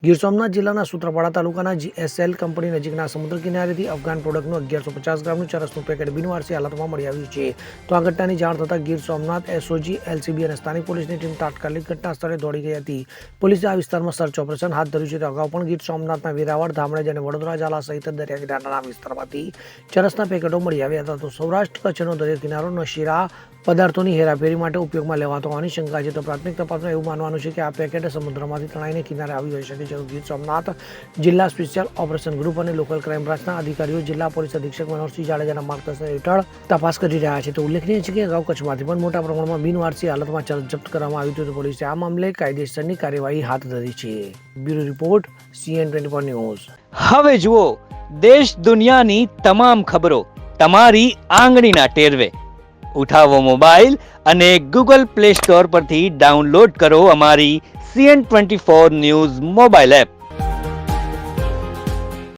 ગીર સોમનાથ જિલ્લાના સૂત્રાપાડા તાલુકાના GSL company નજીકના સમુદ્ર કિનારેથી અફઘાન પ્રોડક્ટનું 1150 ગ્રામનું ચરસનું પેકેટ બિનવારસી હાલતમાં મળી આવ્યું છે. તો આ ઘટનાની જાણ થતાં ગીર સોમનાથ એસઓજી, એલસીબી અને સ્થાનિક પોલીસની ટીમ તાત્કાલિક ઘટના સ્થળે દોડી ગઈ હતી. પોલીસે આ વિસ્તારમાં સર્ચ ઓપરેશન હાથ ધર્યું છે. તો અગાઉ પણ ગીર સોમનાથના વેરાવળ, ધામણેજ અને વડોદરા ઝાલા સહિત દરિયા કિનારાના વિસ્તારમાંથી ચરસના પેકેટો મળી આવ્યા હતા. તો સૌરાષ્ટ્ર કચ્છનો દરિયા કિનારો નશીલા પદાર્થોની હેરાફેરી માટે ઉપયોગમાં લેવાતો હોવાની શંકા છે. તો પ્રાથમિક તપાસમાં એવું માનવાનું છે કે આ પેકેટ સમુદ્રમાંથી તણાઈને કિનારે આવી હોઈ શકે છે. ગીર સોમનાથ જિલ્લા સ્પેશિયલ ઓપરેશન ગ્રુપ અને લોકલ ક્રાઇમ બ્રાન્ચના અધિકારીઓ જિલ્લા પોલીસ અધિક્ષક મનોહરસિંહ જાડેજાના માર્ગદર્શન હેઠળ તપાસ કરી રહ્યા છે. તો ઉલ્લેખનીય છે કે અગાઉ કચ્છમાંથી પણ મોટા પ્રમાણમાં બિનવારસી હાલતમાં ચરસ જપ્ત કરવામાં આવ્યું હતું. તો પોલીસે આ મામલે કાયદેસરની કાર્યવાહી હાથ ધરી છે. Bureau report CN24 news. હવે જુઓ દેશ દુનિયાની તમામ ખબરો તમારી આંગળીના ટેરવે. ઉઠાવો મોબાઈલ અને Google Play Store પરથી ડાઉનલોડ કરો અમારી CN24 ન્યૂઝ મોબાઈલ એપ.